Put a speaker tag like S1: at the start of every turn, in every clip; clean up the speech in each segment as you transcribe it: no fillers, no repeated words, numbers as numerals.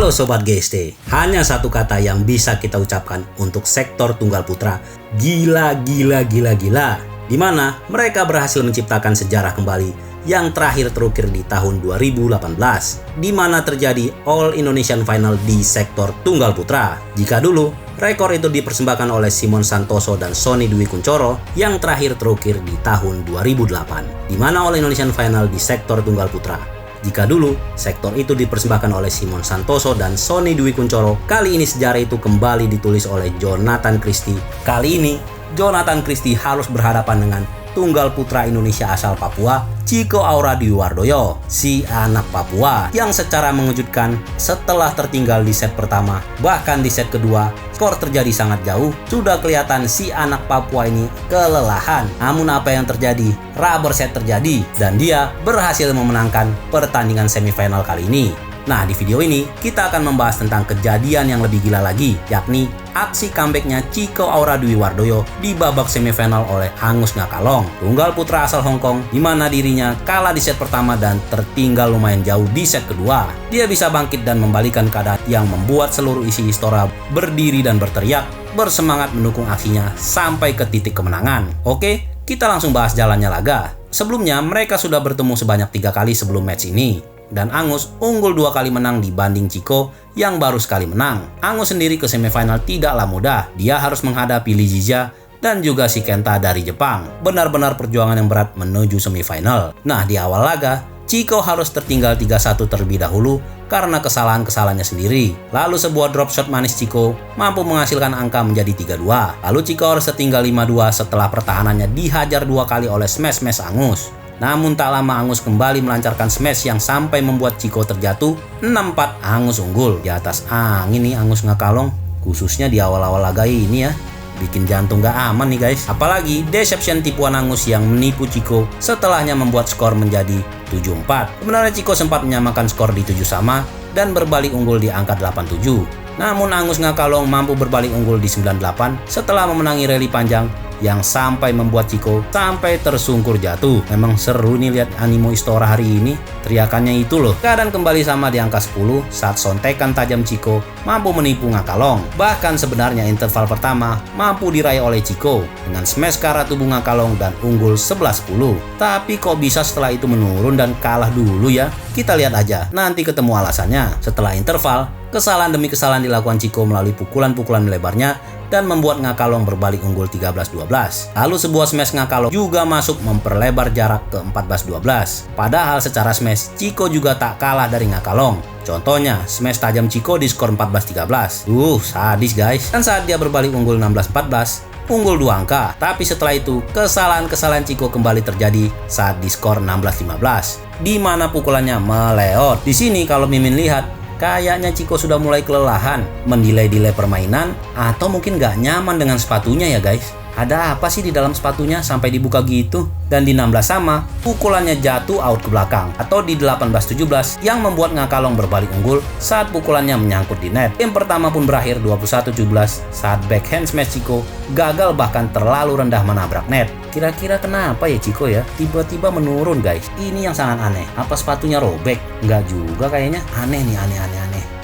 S1: Halo Sobat GST, hanya satu kata yang bisa kita ucapkan untuk sektor tunggal putra. Gila. Di mana mereka berhasil menciptakan sejarah kembali yang terakhir terukir di tahun 2018, di mana terjadi All Indonesian Final di sektor tunggal putra. Jika dulu rekor itu dipersembahkan oleh Simon Santoso dan Sonny Dwi Kunchoro yang terakhir terukir di tahun 2008, di mana All Indonesian Final di sektor tunggal putra. Jika dulu sektor itu dipersembahkan oleh Simon Santoso dan Sonny Dwi Kunchoro, kali ini sejarah itu kembali ditulis oleh Jonathan Christie. Kali ini Jonathan Christie harus berhadapan dengan tunggal putra Indonesia asal Papua, Chico Aura Dwi Wardoyo, si anak Papua yang secara mengejutkan setelah tertinggal di set pertama, bahkan di set kedua skor terjadi sangat jauh, sudah kelihatan si anak Papua ini kelelahan. Namun apa yang terjadi? Rubber set terjadi dan dia berhasil memenangkan pertandingan semifinal kali ini. Nah, di video ini kita akan membahas tentang kejadian yang lebih gila lagi, yakni aksi comebacknya Chico Aura Dwi Wardoyo di babak semifinal oleh Angus Ngakalong, tunggal putra asal Hong Kong, di mana dirinya kalah di set pertama dan tertinggal lumayan jauh di set kedua. Dia bisa bangkit dan membalikan keadaan yang membuat seluruh isi Istora berdiri dan berteriak, bersemangat mendukung aksinya sampai ke titik kemenangan. Oke, kita langsung bahas jalannya laga. Sebelumnya mereka sudah bertemu sebanyak 3 kali sebelum match ini. Dan Angus unggul 2 kali menang dibanding Chico yang baru sekali menang. Angus sendiri ke semifinal tidaklah mudah. Dia harus menghadapi Lee Jizya dan juga si Kenta dari Jepang. Benar-benar perjuangan yang berat menuju semifinal. Nah, di awal laga, Chico harus tertinggal 3-1 terlebih dahulu karena kesalahan-kesalahannya sendiri. Lalu sebuah drop shot manis Chico mampu menghasilkan angka menjadi 3-2. Lalu Chico harus tertinggal 5-2 setelah pertahanannya dihajar 2 kali oleh smash Angus. Namun tak lama Angus kembali melancarkan smash yang sampai membuat Chico terjatuh. 6-4 Angus unggul. Di atas angin nih Angus Ngakalong, khususnya di awal-awal laga ini ya. Bikin jantung gak aman nih guys. Apalagi deception tipuan Angus yang menipu Chico setelahnya membuat skor menjadi 7-4. Sebenarnya Chico sempat menyamakan skor di 7 sama dan berbalik unggul di angka 8-7. Namun Angus Ngakalong mampu berbalik unggul di 9-8 setelah memenangi rally panjang yang sampai membuat Chico sampai tersungkur jatuh. Memang seru nih lihat animo Istora hari ini. Teriakannya itu loh. Keadaan kembali sama di angka 10 saat sontekan tajam Chico mampu menipu Ngakalong. Bahkan sebenarnya interval pertama mampu diraih oleh Chico dengan smash ke arah tubuh Ngakalong dan unggul 11-10. Tapi kok bisa setelah itu menurun dan kalah dulu ya? Kita lihat aja, nanti ketemu alasannya. Setelah interval, kesalahan demi kesalahan dilakukan Chico melalui pukulan-pukulan melebarnya dan membuat Ngakalong berbalik unggul 13-12. Lalu sebuah smash Ngakalong juga masuk memperlebar jarak ke 14-12. Padahal secara smash, Chico juga tak kalah dari Ngakalong. Contohnya, smash tajam Chico di skor 14-13. Sadis guys. Dan saat dia berbalik unggul 16-14, unggul 2 angka. Tapi setelah itu, kesalahan-kesalahan Chico kembali terjadi saat di skor 16-15. Di mana pukulannya meleot. Di sini kalau Mimin lihat, kayaknya Chico sudah mulai kelelahan, mendelay-delay permainan, atau mungkin gak nyaman dengan sepatunya ya guys. Ada apa sih di dalam sepatunya sampai dibuka gitu? Dan di 16 sama, pukulannya jatuh out ke belakang atau di 18-17 yang membuat Ngakalong berbalik unggul saat pukulannya menyangkut di net. Game pertama pun berakhir 21-17 saat backhand smash Chico gagal bahkan terlalu rendah menabrak net. Kira-kira kenapa ya Chico ya? Tiba-tiba menurun guys. Ini yang sangat aneh. Apa sepatunya robek? Enggak juga kayaknya. Aneh nih, aneh.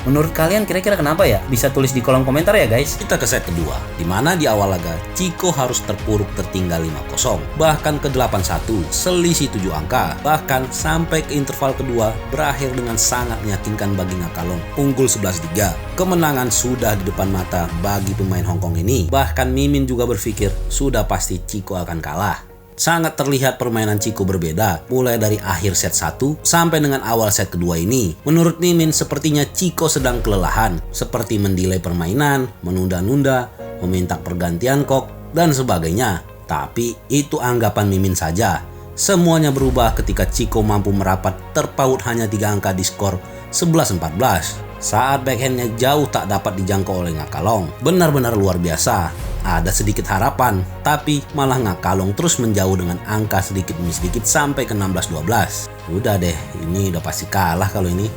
S1: Menurut kalian kira-kira kenapa ya? Bisa tulis di kolom komentar ya guys. Kita ke set kedua, di mana di awal laga Chico harus terpuruk tertinggal 5-0, bahkan ke 8-1, selisih 7 angka. Bahkan sampai ke interval kedua berakhir dengan sangat meyakinkan bagi Ngakalong, unggul 11-3. Kemenangan sudah di depan mata bagi pemain Hong Kong ini. Bahkan Mimin juga berpikir sudah pasti Chico akan kalah. Sangat terlihat permainan Chico berbeda mulai dari akhir set 1 sampai dengan awal set kedua ini. Menurut Mimin sepertinya Chico sedang kelelahan, seperti mendelay permainan, menunda-nunda, meminta pergantian kok, dan sebagainya. Tapi itu anggapan Mimin saja. Semuanya berubah ketika Chico mampu merapat terpaut hanya 3 angka di skor 11-14. Saat backhandnya jauh tak dapat dijangkau oleh Ngakalong. Benar-benar luar biasa. Ada sedikit harapan, tapi malah Ngakalong terus menjauh dengan angka sedikit demi sedikit sampai ke 16-12. Udah deh, ini udah pasti kalah kalau ini.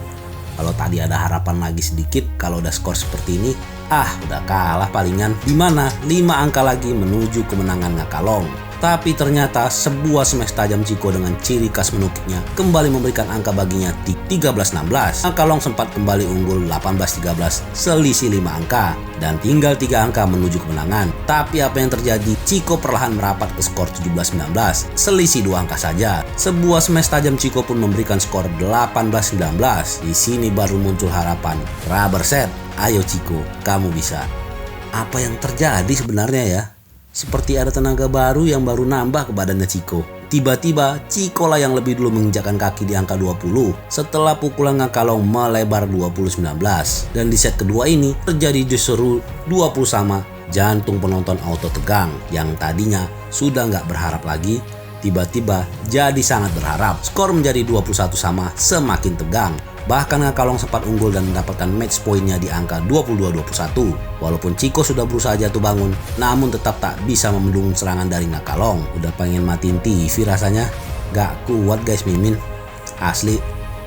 S1: Kalau tadi ada harapan lagi sedikit, kalau udah skor seperti ini, udah kalah palingan. Dimana 5 angka lagi menuju kemenangan Ngakalong. Tapi ternyata sebuah smash tajam Chico dengan ciri khas menukiknya kembali memberikan angka baginya di 13-16. Nakalong sempat kembali unggul 18-13 selisih 5 angka dan tinggal 3 angka menuju kemenangan. Tapi apa yang terjadi? Chico perlahan merapat ke skor 17-19 selisih 2 angka saja. Sebuah smash tajam Chico pun memberikan skor 18-19. Di sini baru muncul harapan. Rubber set, ayo Chico, kamu bisa. Apa yang terjadi sebenarnya ya? Seperti ada tenaga baru yang baru nambah ke badannya Chico. Tiba-tiba Chico lah yang lebih dulu menginjakkan kaki di angka 20 setelah pukulan Ngakalong melebar 20-19. Dan di set kedua ini terjadi justru 20 sama. Jantung penonton auto tegang. Yang tadinya sudah nggak berharap lagi, tiba-tiba jadi sangat berharap. Skor menjadi 21 sama, semakin tegang. Bahkan Ngakalong sempat unggul dan mendapatkan match poinnya di angka 22-21. Walaupun Chico sudah berusaha jatuh bangun, namun tetap tak bisa membendung serangan dari Ngakalong. Udah pengen matiin TV rasanya. Gak kuat guys Mimin. Asli.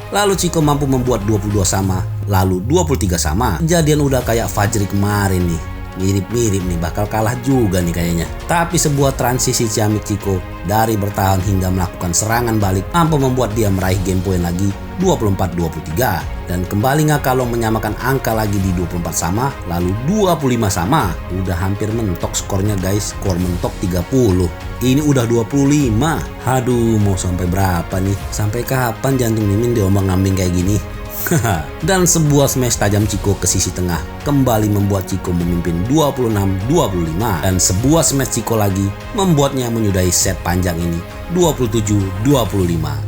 S1: Lalu Chico mampu membuat 22 sama, lalu 23 sama. Kejadian udah kayak Fajri kemarin nih. Mirip-mirip nih, bakal kalah juga nih kayaknya. Tapi sebuah transisi ciamik Chico dari bertahan hingga melakukan serangan balik mampu membuat dia meraih game point lagi 24-23. Dan kembali Ngakalong menyamakan angka lagi di 24 sama, lalu 25 sama. Udah hampir mentok skornya guys, skor mentok 30. Ini udah 25. Aduh, mau sampai berapa nih? Sampai kapan jantung Mimin diombang-ambing kayak gini? Dan sebuah smash tajam Chico ke sisi tengah kembali membuat Chico memimpin 26-25. Dan sebuah smash Chico lagi membuatnya menyudahi set panjang ini 27-25.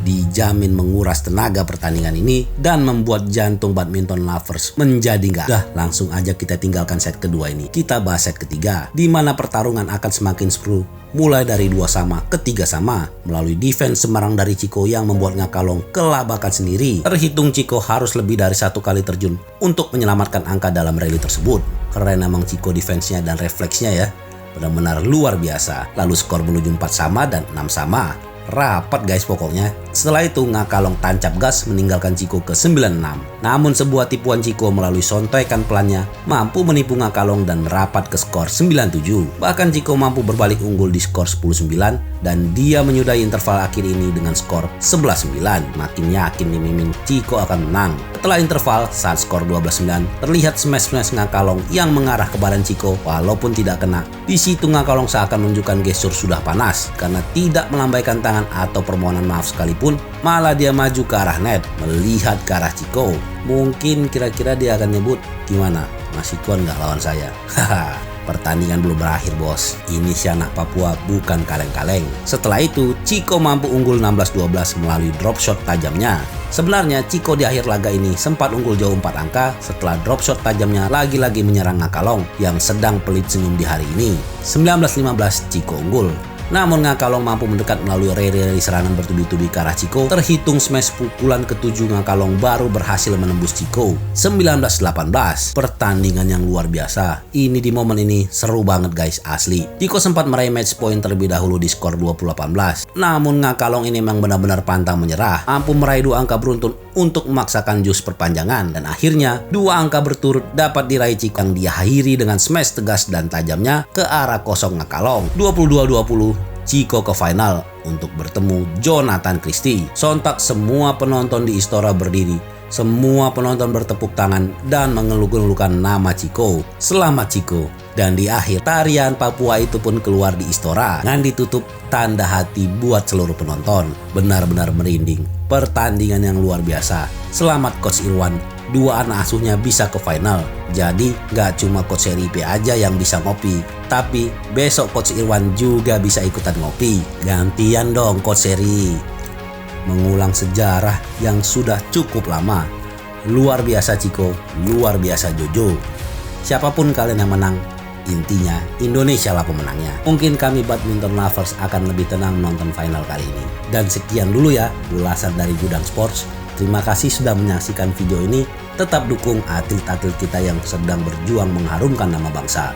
S1: Dijamin menguras tenaga pertandingan ini dan membuat jantung badminton lovers menjadi nggak. Dah, langsung aja kita tinggalkan set kedua ini. Kita bahas set ketiga, di mana pertarungan akan semakin seru. Mulai dari 2 sama ke 3 sama melalui defense Semarang dari Chico yang membuat Ngakalong kelabakan sendiri. Terhitung Chico harus lebih dari 1 kali terjun untuk menyelamatkan angka dalam rally tersebut. Keren emang Chico defense-nya dan refleksnya ya. Benar-benar luar biasa. Lalu skor menuju 4 sama dan 6 sama. Rapat guys pokoknya. Setelah itu Ngakalong tancap gas meninggalkan Chico ke 96. Namun sebuah tipuan Chico melalui sontekan pelannya mampu menipu Ngakalong dan merapat ke skor 97. Bahkan Chico mampu berbalik unggul di skor 10-9 dan dia menyudahi interval akhir ini dengan skor 11-9. Makin yakin nih Mimin Chico akan menang. Setelah interval saat skor 12-9 terlihat smash Ngakalong yang mengarah ke badan Chico walaupun tidak kena. Di situ Ngakalong seakan menunjukkan gestur sudah panas karena tidak melambaikan tangan atau permohonan maaf sekalipun, malah dia maju ke arah net melihat ke arah Chico. Mungkin kira-kira dia akan nyebut, gimana, masih kuat nggak lawan saya? Haha. Pertandingan belum berakhir bos, ini si anak Papua bukan kaleng-kaleng. Setelah itu Chico mampu unggul 16-12 melalui drop shot tajamnya. Sebenarnya Chico di akhir laga ini sempat unggul jauh 4 angka setelah drop shot tajamnya lagi-lagi menyerang Ngakalong yang sedang pelit senyum di hari ini. 19-15 Chico unggul. Namun Ngakalong mampu mendekat melalui rally serangan bertubi-tubi ke arah Chico. Terhitung smash pukulan ke-7 Ngakalong baru berhasil menembus Chico. 19-18. Pertandingan yang luar biasa. Ini di momen ini seru banget guys, asli. Chico sempat meraih match point terlebih dahulu di skor 20-18. Namun Ngakalong ini memang benar-benar pantang menyerah. Mampu meraih 2 angka beruntun untuk memaksakan jus perpanjangan. Dan akhirnya 2 angka berturut dapat diraih Chico yang diakhiri dengan smash tegas dan tajamnya ke arah kosong Ngakalong. 22-20. Chico ke final untuk bertemu Jonathan Christie. Sontak semua penonton di Istora berdiri. Semua penonton bertepuk tangan dan mengeluh-elukan nama Chico. Selamat Chico. Dan di akhir tarian Papua itu pun keluar di Istora dengan ditutup tanda hati buat seluruh penonton. Benar-benar merinding. Pertandingan yang luar biasa. Selamat Coach Irwan. 2 anak asuhnya bisa ke final. Jadi gak cuma Coach Seri P aja yang bisa ngopi, tapi besok Coach Irwan juga bisa ikutan ngopi. Gantian dong Coach Seri. Mengulang sejarah yang sudah cukup lama. Luar biasa Chico, luar biasa Jojo. Siapapun kalian yang menang, intinya Indonesia lah pemenangnya. Mungkin kami badminton lovers akan lebih tenang nonton final kali ini. Dan sekian dulu ya ulasan dari Gudang Sports. Terima kasih sudah menyaksikan video ini. Tetap dukung atlet-atlet kita yang sedang berjuang mengharumkan nama bangsa.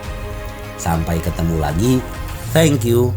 S1: Sampai ketemu lagi. Thank you.